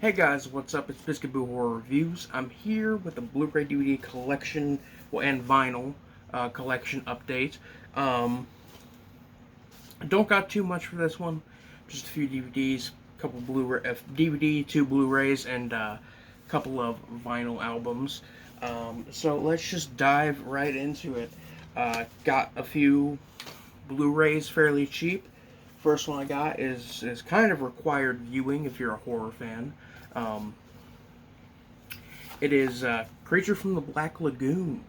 Hey guys, what's up? It's Biscuit Boo Horror Reviews. I'm here with a Blu-ray DVD collection, and vinyl collection update. Um, don't got too much for this one, just a few DVDs, a couple Blu-ray DVD, two Blu-rays, and a couple of vinyl albums. So let's just dive right into it. Got a few Blu-rays fairly cheap. First one I got is kind of required viewing if you're a horror fan. Um, it is Creature from the Black Lagoon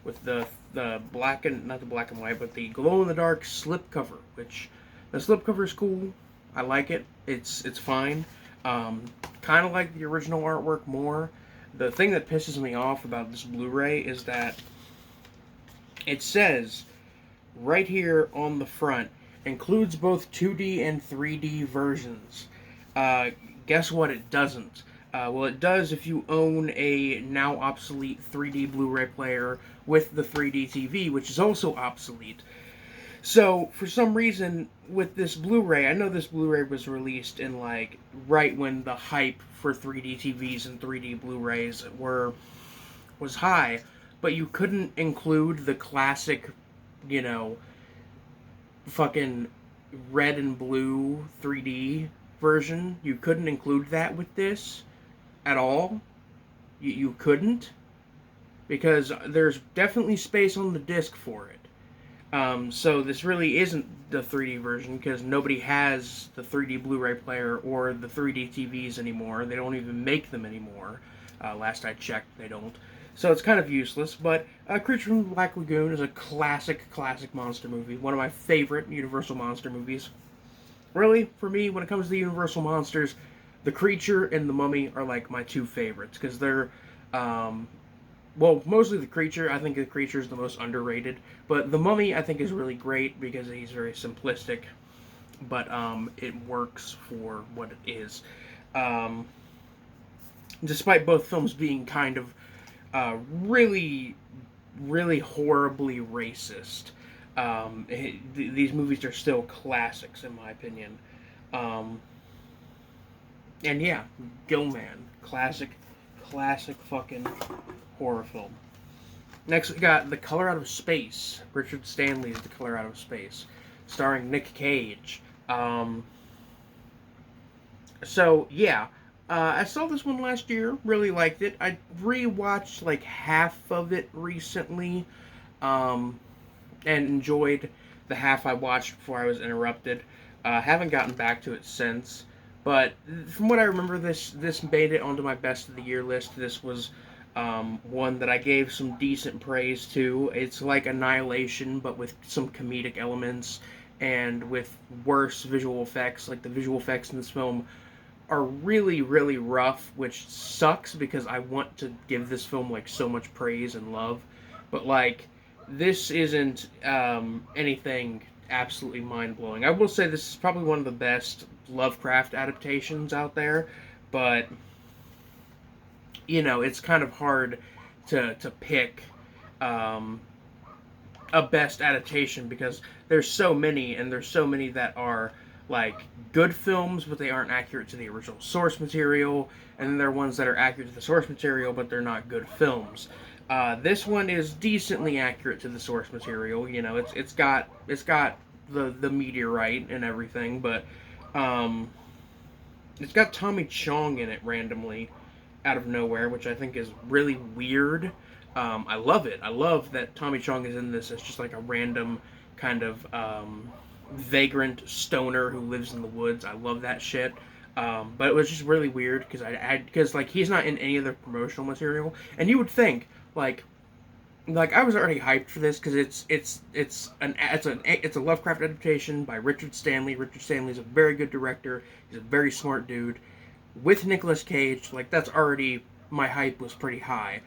with the black and not the black and white, but the glow in the dark slipcover. Which the slipcover is cool. I like it. It's fine. Kind of like the original artwork more. The thing that pisses me off about this Blu-ray is that it says right here on the front includes both 2D and 3D versions. Guess what? It doesn't. Well, it does if you own a now obsolete 3D Blu-ray player with the 3D TV, which is also obsolete. So, for some reason, with this Blu-ray, I know this Blu-ray was released in, like, right when the hype for 3D TVs and 3D Blu-rays was high, but you couldn't include the classic, you know, fucking red and blue 3D version. You couldn't include that with this at all. You couldn't, because there's definitely space on the disc for it. So this really isn't the 3D version, because nobody has the 3D Blu-ray player or the 3D TVs anymore. They don't even make them anymore. Last I checked, they don't. So it's kind of useless, but Creature from the Black Lagoon is a classic monster movie. One of my favorite Universal monster movies. Really, for me, when it comes to the Universal monsters, The Creature and The Mummy are like my two favorites, because they're, well, mostly The Creature. I think The Creature is the most underrated, but The Mummy I think is really great because he's very simplistic, but it works for what it is. Despite both films being kind of really horribly racist. These movies are still classics, in my opinion. And yeah, Gilman, classic fucking horror film. Next, we got The Color Out of Space. Richard Stanley's The Color Out of Space, starring Nick Cage. So yeah. I saw this one last year, really liked it. I rewatched like half of it recently, and enjoyed the half I watched before I was interrupted. Haven't gotten back to it since, but from what I remember, this made it onto my best of the year list. This was one that I gave some decent praise to. It's like Annihilation, but with some comedic elements and with worse visual effects. Like, the visual effects in this film are really rough, which sucks because I want to give this film like so much praise and love, but like, this isn't anything absolutely mind-blowing. I will say this is probably one of the best Lovecraft adaptations out there, but you know, it's kind of hard to pick a best adaptation because there's so many, and there's so many that are like good films, but they aren't accurate to the original source material, and then there are ones that are accurate to the source material, but they're not good films. This one is decently accurate to the source material. You know, it's got the meteorite and everything, but it's got Tommy Chong in it randomly, out of nowhere, which I think is really weird. I love it. I love that Tommy Chong is in this as just like a random kind of vagrant stoner who lives in the woods. I love that shit. But it was just really weird because like, he's not in any of the promotional material, and you would think like I was already hyped for this because it's a Lovecraft adaptation by Richard Stanley. Richard Stanley's a very good director. He's a very smart dude. With Nicolas Cage, like, that's already, my hype was pretty high.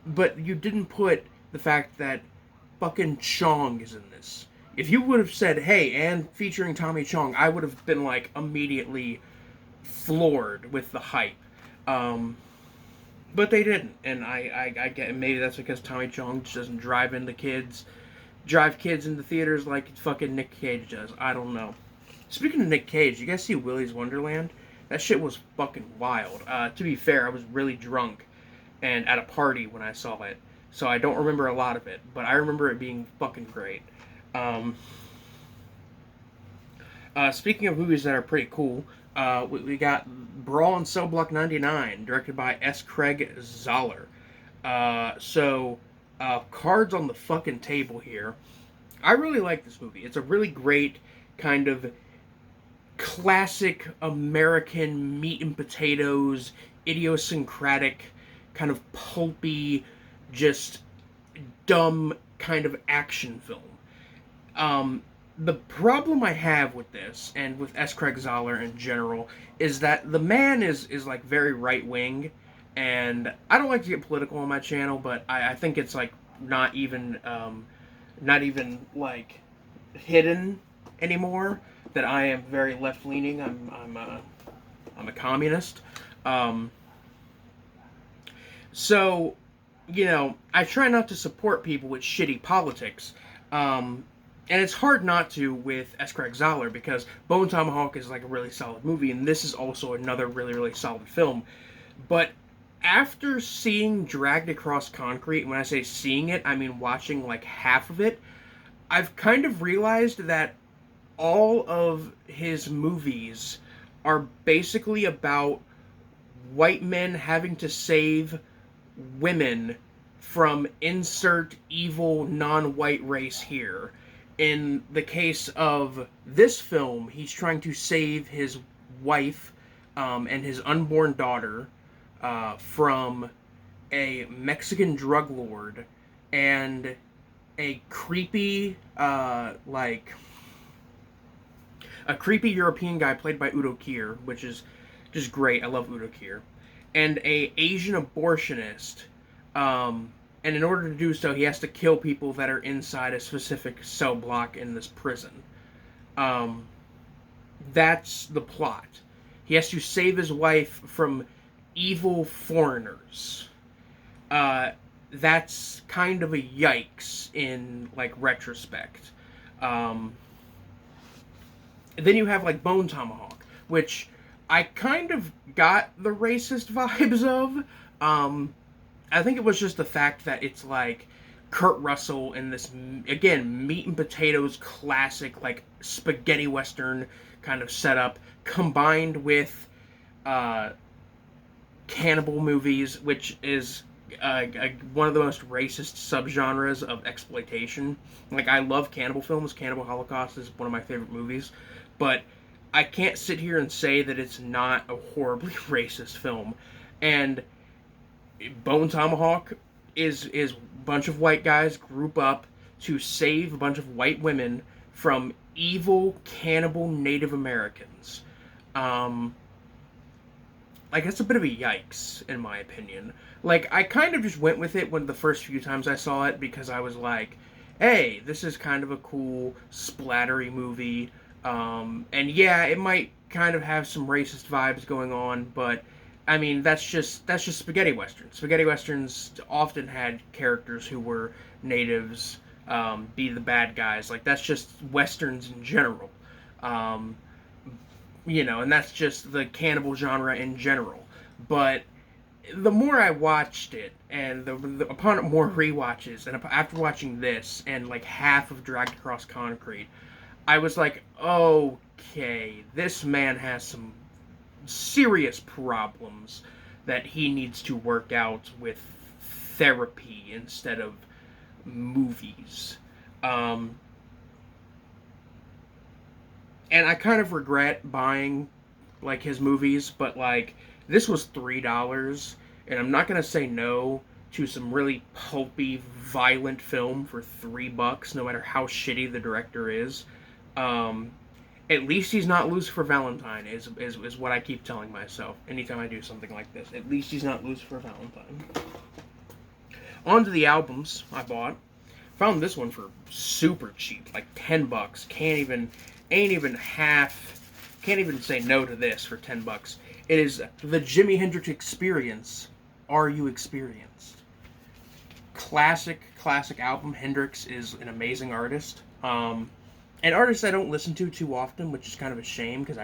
But you didn't put the fact that fucking Chong is in this. If you would have said, hey, and featuring Tommy Chong, I would have been, like, immediately floored with the hype. But they didn't, and I get, maybe that's because Tommy Chong just doesn't drive kids into theaters like fucking Nick Cage does. I don't know. Speaking of Nick Cage, you guys see Willy's Wonderland? That shit was fucking wild. To be fair, I was really drunk and at a party when I saw it, so I don't remember a lot of it, but I remember it being fucking great. Um, Speaking of movies that are pretty cool, we got Brawl in Cell Block 99, directed by S. Craig Zahler. Cards on the fucking table here. I really like this movie. It's a really great kind of classic American meat and potatoes, idiosyncratic, kind of pulpy, just dumb kind of action film. The problem I have with this, and with S. Craig Zahler in general, is that the man is like very right wing, and I don't like to get political on my channel, but I think it's like not even like hidden anymore that I am very left leaning. I'm a communist. Um, so I try not to support people with shitty politics. And it's hard not to with S. Craig Zahler because Bone Tomahawk is like a really solid movie, and this is also another really, really solid film. But after seeing Dragged Across Concrete, and when I say seeing it, I mean watching like half of it, I've kind of realized that all of his movies are basically about white men having to save women from insert evil non-white race here. In the case of this film, he's trying to save his wife and his unborn daughter from a Mexican drug lord and a creepy, a creepy European guy played by Udo Kier, which is just great. I love Udo Kier, and a Asian abortionist. And in order to do so, he has to kill people that are inside a specific cell block in this prison. That's the plot. He has to save his wife from evil foreigners. That's kind of a yikes in like retrospect. Then you have like Bone Tomahawk, which I kind of got the racist vibes of. I think it was just the fact that it's like Kurt Russell in this, again, meat and potatoes classic, like spaghetti western kind of setup, combined with cannibal movies, which is one of the most racist subgenres of exploitation. Like, I love cannibal films. Cannibal Holocaust is one of my favorite movies. But I can't sit here and say that it's not a horribly racist film. And Bone Tomahawk is a bunch of white guys group up to save a bunch of white women from evil cannibal Native Americans. Like, that's a bit of a yikes, in my opinion. Like, I kind of just went with it when the first few times I saw it because I was like, hey, this is kind of a cool splattery movie. And yeah, it might kind of have some racist vibes going on, but I mean, that's just spaghetti westerns. Spaghetti westerns often had characters who were natives be the bad guys. Like, that's just westerns in general. And that's just the cannibal genre in general. But the more I watched it, and upon more rewatches, and after watching this and like half of Dragged Across Concrete, I was like, okay, this man has some serious problems that he needs to work out with therapy instead of movies. And I kind of regret buying like his movies, but like this was $3, and I'm not gonna say no to some really pulpy, violent film for $3, no matter how shitty the director is. At least he's not Lucifer Valentine, is what I keep telling myself anytime I do something like this. At least he's not Lucifer Valentine. On to the albums I bought. Found this one for super cheap, like $10. Can't even say no to this for $10. It is the Jimi Hendrix Experience. Are You Experienced? Classic album. Hendrix is an amazing artist. An artist I don't listen to too often, which is kind of a shame because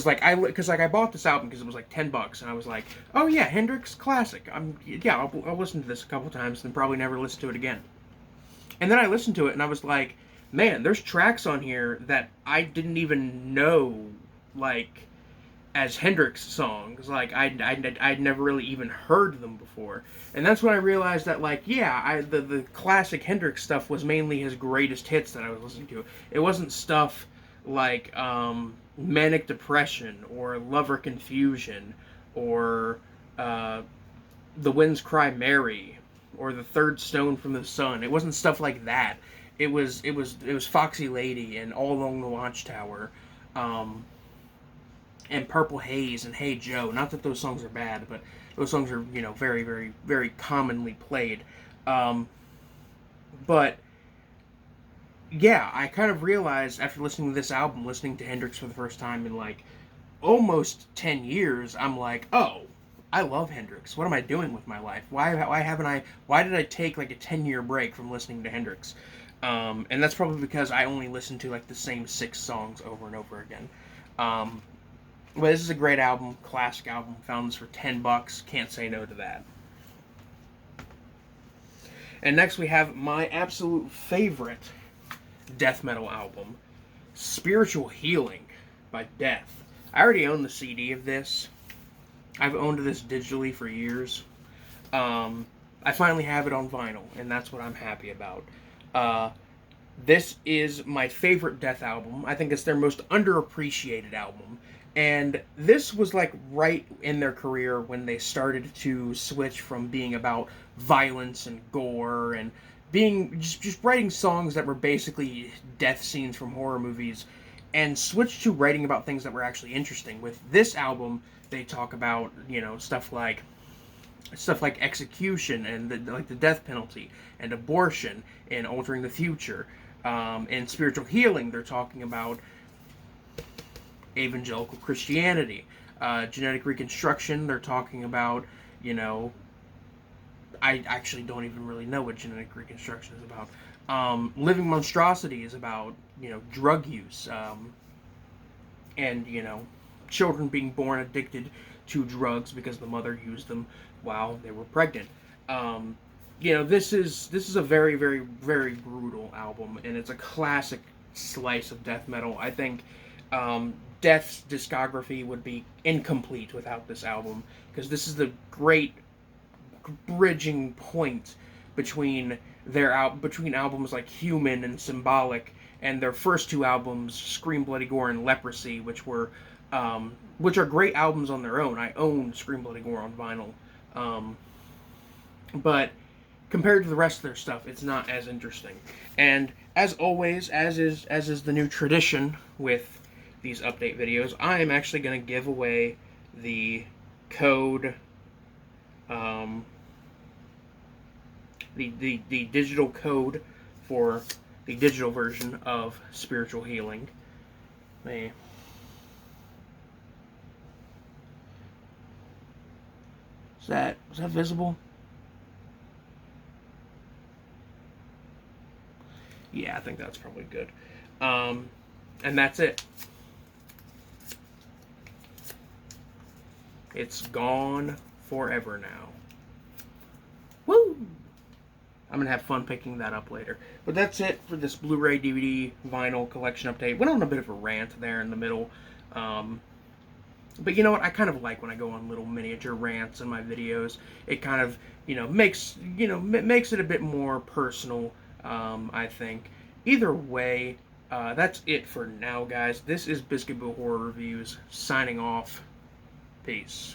because I bought this album because it was like $10, and I was like, oh yeah, Hendrix classic. I'll listen to this a couple times and probably never listen to it again. And then I listened to it and I was like, man, there's tracks on here that I didn't even know, like, as Hendrix songs. Like, I'd never really even heard them before. And that's when I realized that, like, yeah, the classic Hendrix stuff was mainly his greatest hits that I was listening to. It wasn't stuff like Manic Depression or Lover Confusion or The Winds Cry Mary or The Third Stone from the Sun. It wasn't stuff like that. It was Foxy Lady and All Along the Watchtower, and Purple Haze and Hey Joe. Not that those songs are bad, but those songs are, very, very, very commonly played. But yeah, I kind of realized after listening to this album, listening to Hendrix for the first time in like almost 10 years, I'm like, oh, I love Hendrix. What am I doing with my life? Why did I take like a 10-year break from listening to Hendrix? And that's probably because I only listen to like the same 6 songs over and over again. But this is a great album, classic album. Found this for $10. Can't say no to that. And next we have my absolute favorite death metal album, Spiritual Healing by Death. I already own the CD of this. I've owned this digitally for years. I finally have it on vinyl, and that's what I'm happy about. This is my favorite Death album. I think it's their most underappreciated album. And this was like right in their career when they started to switch from being about violence and gore and being just writing songs that were basically death scenes from horror movies, and switched to writing about things that were actually interesting. With this album, they talk about, stuff like execution and the death penalty and abortion and altering the future. And Spiritual Healing, they're talking about evangelical Christianity, genetic reconstruction. They're talking about, I actually don't even really know what genetic reconstruction is about. Living Monstrosity is about, drug use, and, children being born addicted to drugs because the mother used them while they were pregnant. This is a very, very, very brutal album, and it's a classic slice of death metal. I think Death's discography would be incomplete without this album, because this is the great bridging point between between albums like Human and Symbolic and their first 2 albums, Scream, Bloody Gore, and Leprosy, which are great albums on their own. I own Scream, Bloody Gore on vinyl, but compared to the rest of their stuff, it's not as interesting. And as always, as is the new tradition with these update videos, I am actually going to give away the code, the digital code for the digital version of Spiritual Healing. Is that visible? Yeah, I think that's probably good. And that's it. It's gone forever now. Woo! I'm going to have fun picking that up later. But that's it for this Blu-ray, DVD, vinyl collection update. Went on a bit of a rant there in the middle. But you know what? I kind of like when I go on little miniature rants in my videos. It kind of, makes it a bit more personal, I think. Either way, that's it for now, guys. This is Biscuit Bill Horror Reviews, signing off. Peace.